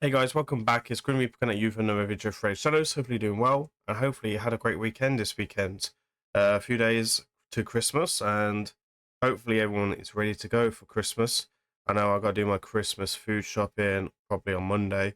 Hey guys, welcome back. It's grimreaper coming at you for another video of Raidshadowlegends. Hopefully doing well, and hopefully you had a great weekend this weekend. A few days to Christmas, and hopefully everyone is ready to go for Christmas. I know I got to do my Christmas food shopping probably on Monday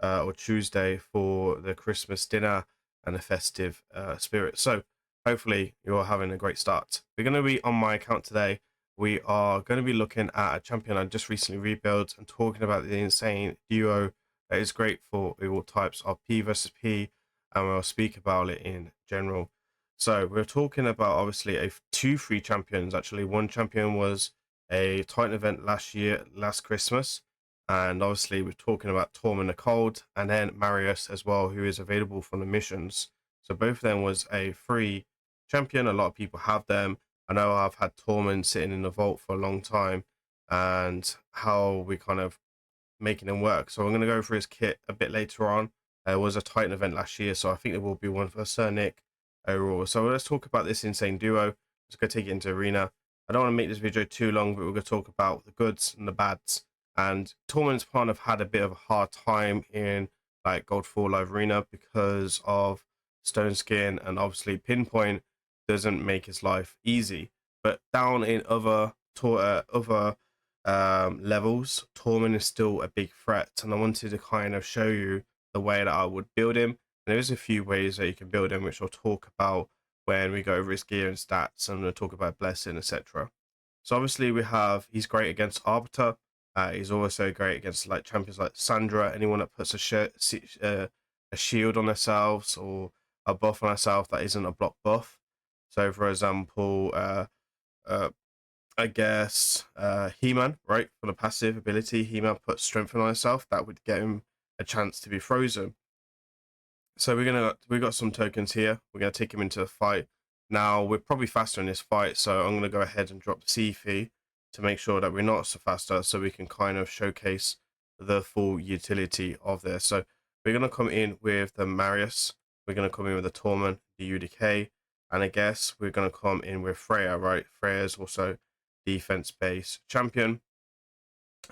or Tuesday for the Christmas dinner and the festive spirit. So hopefully you're having a great start. We're going to be on my account today. We are going to be looking at a champion I just recently rebuilt and talking about the insane duo that is great for all types of P versus P, and we'll speak about it in general. So we're talking about obviously two free champions. Actually, one champion was a Titan event last Christmas, and obviously we're talking about Torman the Cold, and then Marius as well, who is available from the missions. So both of them was a free champion. A lot of people have them. I know I've had Torman sitting in the vault for a long time, and how we kind of making him work. So I'm going to go through his kit a bit later on. It was a Titan event last year, so I think there will be one for Sir Nick overall. So let's talk about this insane duo. Let's go take it into arena. I don't want to make this video too long, but we're going to talk about the goods and the bads. And Torman's kind of had a bit of a hard time in like Gold 4 Live Arena because of Stone Skin, and obviously Pinpoint doesn't make his life easy. But down in other levels, Torman is still a big threat, and I wanted to kind of show you the way that I would build him. And there's a few ways that you can build him, which I'll talk about when we go over his gear and stats, and we'll talk about blessing, etc. So obviously he's great against Arbiter. He's also great against like champions like Sandra, anyone that puts a shield on themselves or a buff on herself that isn't a block buff. So for example, uh, I guess He-Man, right? For the passive ability, He-Man puts strength on herself. That would get him a chance to be frozen. So we've got some tokens here. We're gonna take him into the fight. Now we're probably faster in this fight, so I'm gonna go ahead and drop the C fee to make sure that we're not so faster, so we can kind of showcase the full utility of this. So we're gonna come in with the Marius. We're gonna come in with the Torment, the UDK, and I guess we're gonna come in with Freya, right? Freya is also defense-based champion,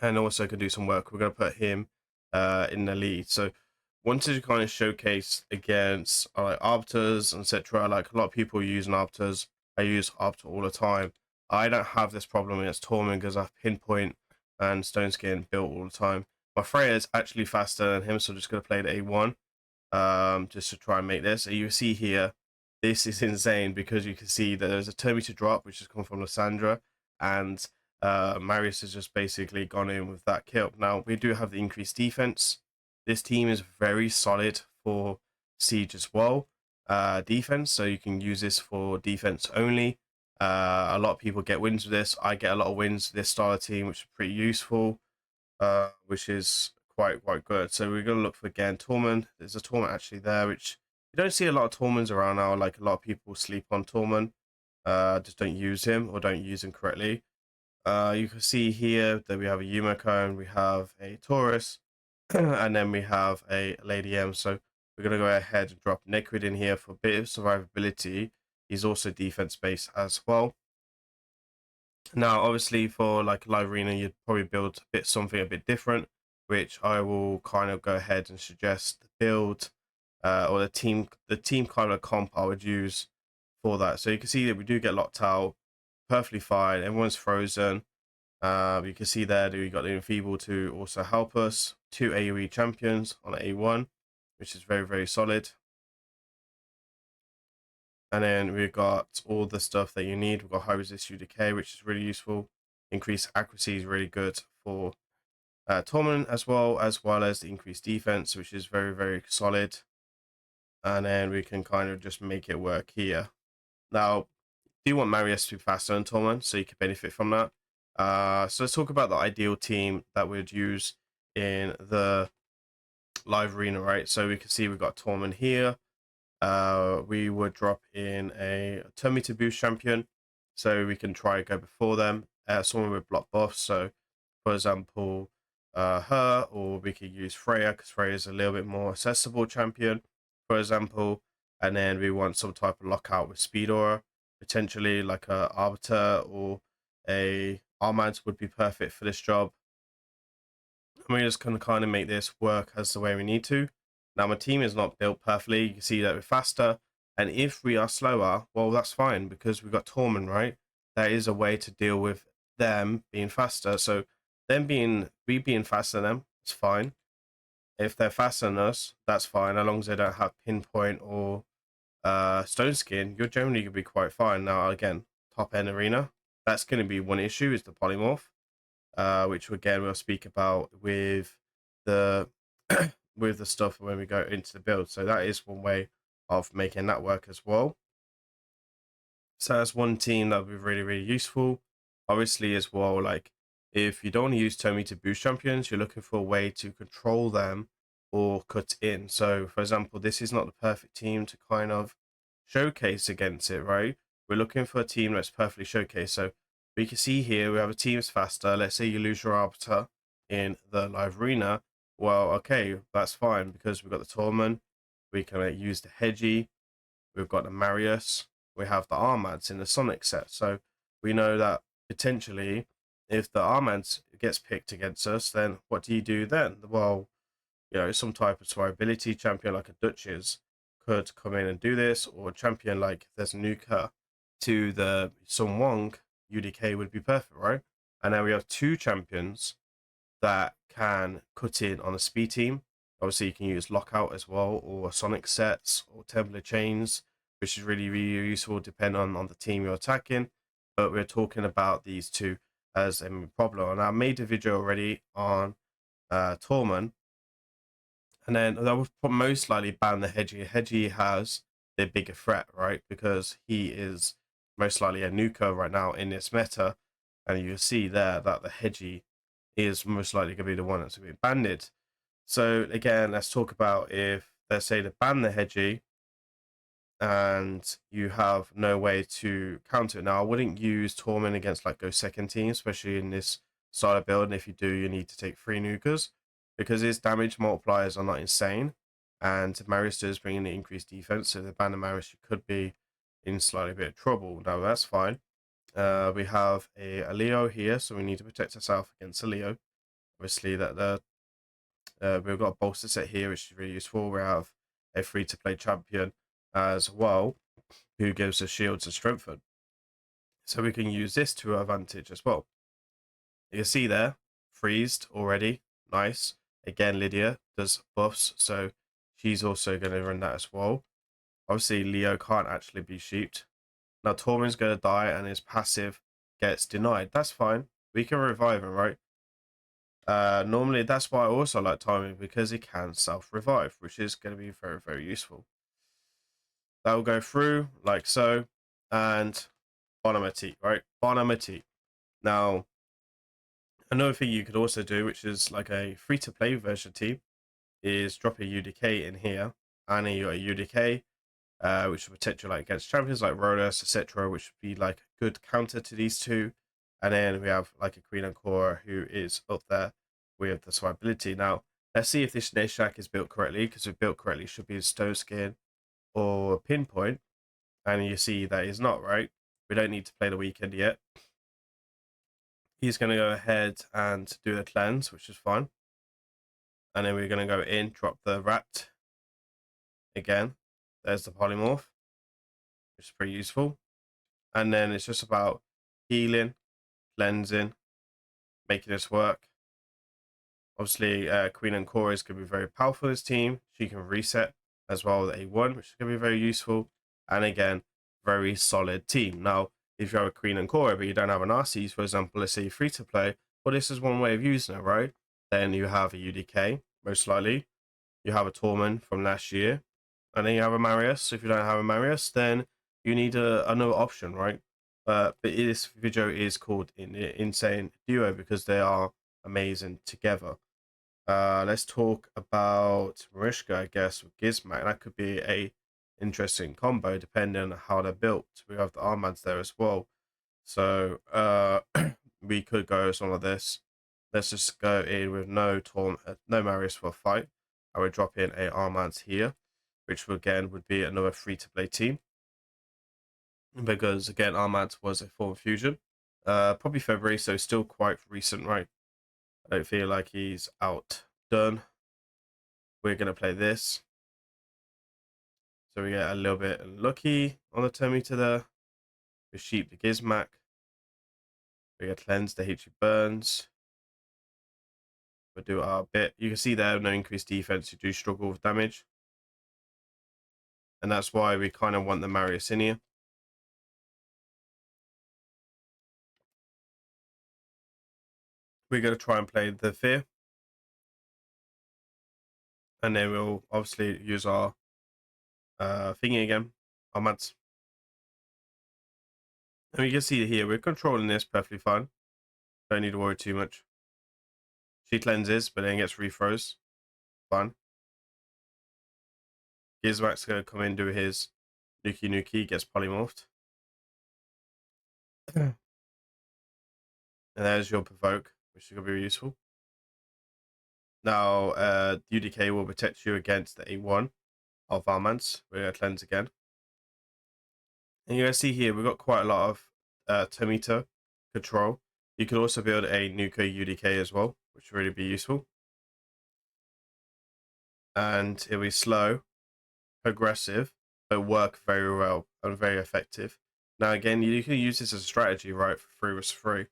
and also can do some work. We're going to put him in the lead. So wanted to kind of showcase against like arbiters, etc. Like a lot of people use arbiters. I use arbiter all the time. I don't have this problem against Torment because I have Pinpoint and Stone Skin built all the time. My Freya is actually faster than him, so I'm just going to play the A1 just to try and make this. And you see here, this is insane because you can see that there's a turn meter drop, which has come from Lysandra, and Marius has just basically gone in with that kill. Now, we do have the increased defense. This team is very solid for siege as well, defense, so you can use this for defense only. A lot of people get wins with this. I get a lot of wins with this style of team, which is pretty useful, which is quite good. So we're going to look for, again, Torment. There's a Torment actually there, which you don't see a lot of Torments around now. Like a lot of people sleep on Torment, just don't use him or don't use him correctly. You can see here that we have a Yumiko and we have a Taurus, and then we have a Lady M. So we're going to go ahead and drop Necrid in here for a bit of survivability. He's also defense based as well. Now, obviously, for like a live arena, you'd probably build something a bit different, which I will kind of go ahead and suggest the build or the team kind of comp I would use for that. So you can see that we do get locked out perfectly fine. Everyone's frozen. You can see there that we got the Enfeeble to also help us. 2 AoE champions on A1, which is very solid. And then we've got all the stuff that you need. We've got high resist UDK, which is really useful. Increased accuracy is really good for Torment as well as the increased defense, which is very solid. And then we can kind of just make it work here. Now, do you want Marius to be faster than Torment, so you can benefit from that? So let's talk about the ideal team that we'd use in the live arena, right? So we can see we've got Torment here. We would drop in a turn meter boost champion, so we can try go before them. Someone with block buffs, so for example, her, or we could use Freya because Freya is a little bit more accessible champion, for example. And then we want some type of lockout with speed aura, potentially like a arbiter or a Armand would be perfect for this job. And we're just going to kind of make this work as the way we need to. Now, my team is not built perfectly. You can see that we're faster. And if we are slower, well, that's fine because we've got Torman, right? There is a way to deal with them being faster. So we being faster than them, it's fine. If they're faster than us, that's fine. As long as they don't have pinpoint or stone skin, you're generally going to be quite fine. Now, again, top end arena, that's going to be one issue is the polymorph. Which again we'll speak about with the with the stuff when we go into the build. So that is one way of making that work as well. So that's one team that would be really, really useful. Obviously as well, like if you don't want to use Tomy to boost champions, you're looking for a way to control them or cut in. So for example, this is not the perfect team to kind of showcase against it, right? We're looking for a team that's perfectly showcased. So we can see here we have a team that's faster. Let's say you lose your arbiter in the live arena. Well, okay, that's fine because we've got the Torman. We can use the Hedgie. We've got the Marius. We have the Armads in the Sonic set. So we know that potentially if the Armads gets picked against us, then what do you do then? Well, you know, some type of survivability champion like a Duchess could come in and do this, or a champion like there's a nuker to the Sun Wong, UDK would be perfect, right? And now we have two champions that can cut in on a speed team. Obviously, you can use Lockout as well, or Sonic sets, or Templar Chains, which is really, really useful depending on the team you're attacking. But we're talking about these two as a problem. And I made a video already on Torman, and then that would most likely ban the Hedgie. Hedgie has the bigger threat, right? Because he is most likely a nuker right now in this meta. And you see there that the Hedgie is most likely going to be the one that's going to be banned. So again, let's talk about if let's say they ban the Hedgie and you have no way to counter it. Now, I wouldn't use Torment against like go second team, especially in this style of build. And if you do, you need to take 3 nukers because his damage multipliers are not insane. And Marius does bring in the increased defense. So if they ban the Marius, you could be in slightly bit of trouble. Now, that's fine. We have a Leo here, so we need to protect ourselves against a Leo. Obviously, we've got a bolster set here, which is really useful. We have a free-to-play champion as well, who gives us shields and strengthen. So we can use this to our advantage as well. You can see there, freezed already. Nice. Again, Lydia does buffs, so she's also going to run that as well. Obviously, Leo can't actually be sheeped. Now, Tormen's going to die and his passive gets denied. That's fine. We can revive him, right? Normally, that's why I also like timing, because it can self-revive, which is going to be very, very useful. That will go through like so, and Bonamati, right? Bonamati. Now, another thing you could also do, which is like a free-to-play version team, is drop a UDK in here, and a UDK, which will protect you like against champions like Rodus, etc., which would be like a good counter to these two. And then we have like a Queen and Cora who is up there with the survivability. Now, let's see if this Neshak is built correctly, because if built correctly, it should be a stone skin or pinpoint. And you see that is not, right? We don't need to play the weekend yet. He's going to go ahead and do the cleanse, which is fine. And then we're going to go in, drop the rat again. There's the polymorph, which is pretty useful. And then it's just about healing, cleansing, making this work. Obviously, Queen and Cora is going to be very powerful in this team. She can reset as well with A1, which is going to be very useful. And again, very solid team. Now, if you have a Queen and Cora, but you don't have an Arceus, for example, let's say you're free to play, well, this is one way of using it, right? Then you have a UDK, most likely. You have a Torment from last year. And then you have a Marius. If you don't have a Marius, then you need another option, right? But this video is called Insane Duo because they are amazing together. Let's talk about Marishka, I guess, with Gizmak. That could be a interesting combo depending on how they're built. We have the Armads there as well. So we could go some of this. Let's just go in with no Marius for a fight. I would drop in a Armads here, which again would be another free-to-play team. Because again, Armads was a form fusion. Probably February, so still quite recent, right? I don't feel like he's outdone. We're going to play this. So we get a little bit lucky on the turn meter there. We sheep the Gizmac. We get cleanse the HE burns. We'll do our bit. You can see there, no increased defense. You do struggle with damage. And that's why we kind of want the Marius in here. We're going to try and play the Fear. And then we'll obviously use our thingy again, our mads. And you can see here, we're controlling this perfectly fine. Don't need to worry too much. She cleanses, but then gets refroze. Fine. Gizmac's going to come in, do his Nuki, gets polymorphed. And there's your provoke, which is going to be useful. Now, UDK will protect you against the A1 of Varmans. We're going to cleanse again. And you're going to see here, we've got quite a lot of Termita control. You can also build a Nuka UDK as well, which will really be useful. And it'll be slow, aggressive, but work very well and very effective. Now, again, you can use this as a strategy, right, for 3 vs 3.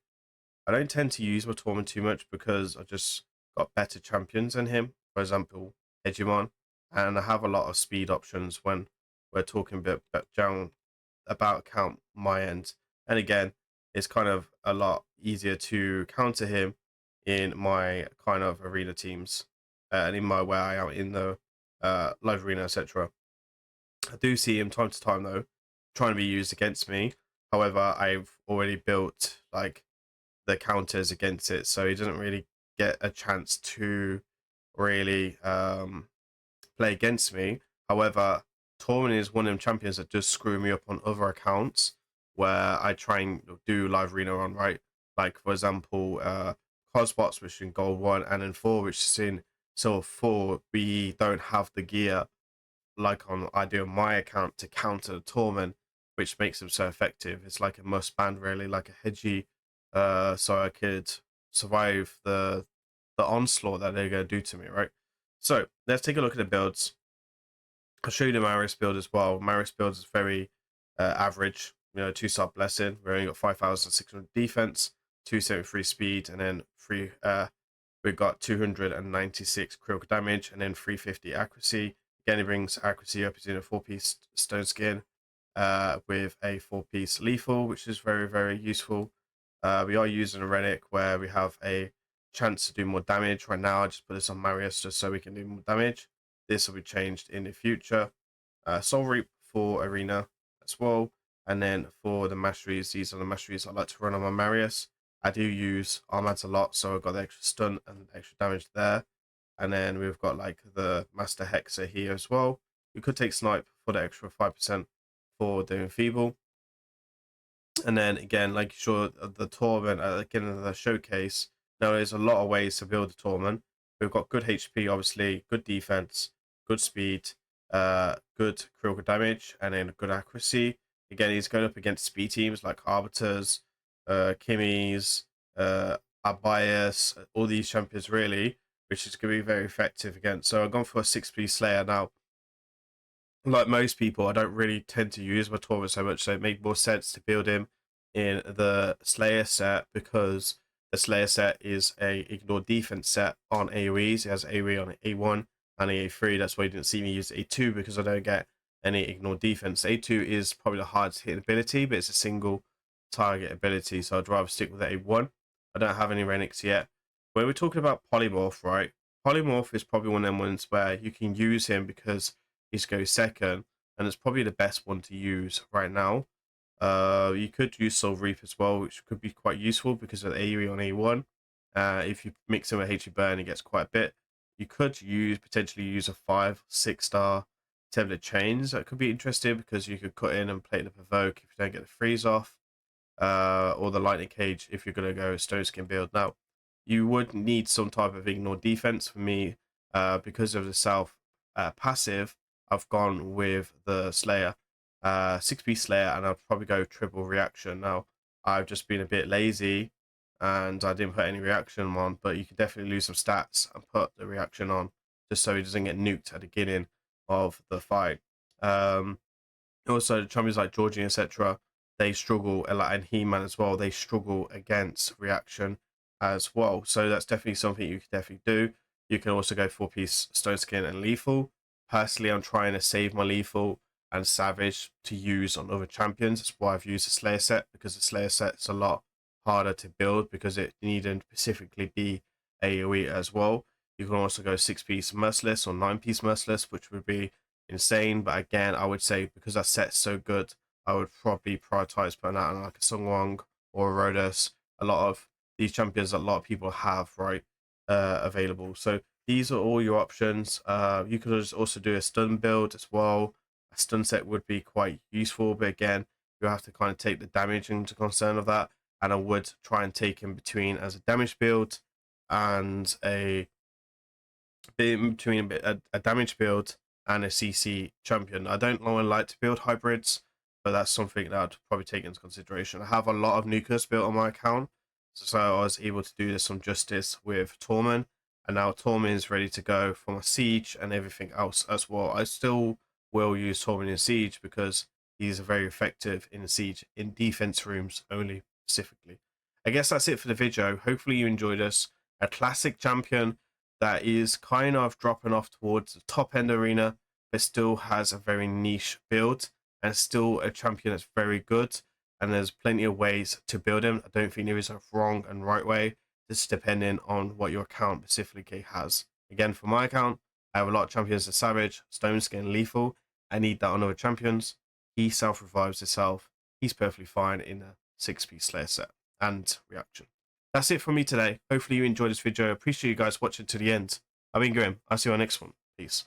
I don't tend to use my Torman too much because I just got better champions than him. For example, Hegemon, and I have a lot of speed options when we're talking about count my end. And again, it's kind of a lot easier to counter him in my kind of arena teams and in my way I am in the live arena, etc. I do see him time to time though trying to be used against me. However, I've already built like the counters against it, so he doesn't really get a chance to really play against me. However, Torman is one of them champions that does screw me up on other accounts where I try and do live arena on, right? Like for example, Cosbots, which is in gold 1, and in 4, which is in silver 4, we don't have the gear like I do on my account to counter the Torment, which makes them so effective. It's like a must ban, really, like a hedgy, so I could survive the onslaught that they're going to do to me, right? So let's take a look at the builds. I'll show you the Marius build as well. Marius build is very average. 2-star blessing. We only got 5,600 defense, 273 speed, and then we've got 296 critical damage, and then 350 accuracy. Again, it brings accuracy up. It's in a 4-piece stone skin with a 4-piece lethal, which is very, very useful. We are using a relic where we have a chance to do more damage. Right now, I just put this on Marius just so we can do more damage. This will be changed in the future. Soul Reap for Arena as well. And then for the masteries, these are the masteries I like to run on my Marius. I do use Armads a lot, so I've got the extra stun and extra damage there. And then we've got like the Master Hexer here as well. You could take Snipe for the extra 5% for the Enfeeble. And then again, like sure, the Torment, again, in the showcase, now there's a lot of ways to build the Torment. We've got good HP, obviously, good defense, good speed, good critical damage, and then good accuracy. Again, he's going up against speed teams like Arbiters, Kimmies, Abias, all these champions really, which is going to be very effective against. So I've gone for a 6-piece Slayer now. Like most people, I don't really tend to use my Torment so much, so it made more sense to build him in the Slayer set because the Slayer set is a ignore defense set on AoEs. It has AoE on A1 and A3. That's why you didn't see me use A2 because I don't get any ignore defense. A2 is probably the hardest hit ability, but it's a single target ability, so I'd rather stick with A1. I don't have any Renix yet. When we're talking about Polymorph, right? Polymorph is probably one of them ones where you can use him because he's goes second, and it's probably the best one to use right now. You could use Soul Reap as well, which could be quite useful because of the AoE on A1. If you mix him with HE Burn, he gets quite a bit. You could potentially use a 5-6-star Template Chains. That could be interesting because you could cut in and play the Provoke if you don't get the freeze off, or the Lightning Cage if you're going to go Stone Skin build. Now, you would need some type of ignore defense for me because of the self passive. I've gone with the Slayer, 6-piece Slayer, and I'll probably go triple reaction. Now, I've just been a bit lazy and I didn't put any reaction on, but you could definitely lose some stats and put the reaction on just so he doesn't get nuked at the beginning of the fight. Also, the champions like Georgie, etc., they struggle, and He-Man as well, they struggle against reaction as well. So that's definitely something you can definitely do. You can also go 4-piece Stone Skin and Lethal. Personally, I'm trying to save my Lethal and Savage to use on other champions. That's why I've used the Slayer set, because the Slayer set's a lot harder to build because it needed to specifically be AoE as well. You can also go 6-piece Merciless or 9-piece Merciless, which would be insane. But again, I would say because that set's so good, I would probably prioritize putting out like a Sungwon or a Rhodas. A lot of these champions that a lot of people have, right, available. So these are all your options. You could also do a stun build as well. A stun set would be quite useful, but again, you have to kind of take the damage into concern of that. And I would try and take in between as a damage build and a damage build and a CC champion. I don't really like to build hybrids, but that's something that I'd probably take into consideration. I have a lot of nucleus built on my account, so I was able to do this some justice with Torman, and now Torman is ready to go for my siege and everything else as well. I still will use Torman in siege because he's very effective in siege in defense rooms only specifically. I guess that's it for the video. Hopefully you enjoyed this. A classic champion that is kind of dropping off towards the top end arena, but still has a very niche build and still a champion that's very good. And there's plenty of ways to build him. I don't think there is a wrong and right way, just depending on what your account specifically has. Again, for my account, I have a lot of champions of Savage, Stone Skin, Lethal. I need that on other champions. He self-revives himself. He's perfectly fine in a 6-piece Slayer set and reaction. That's it from me today. Hopefully you enjoyed this video. I appreciate you guys watching to the end. I've been Grim. I'll see you on the next one. Peace.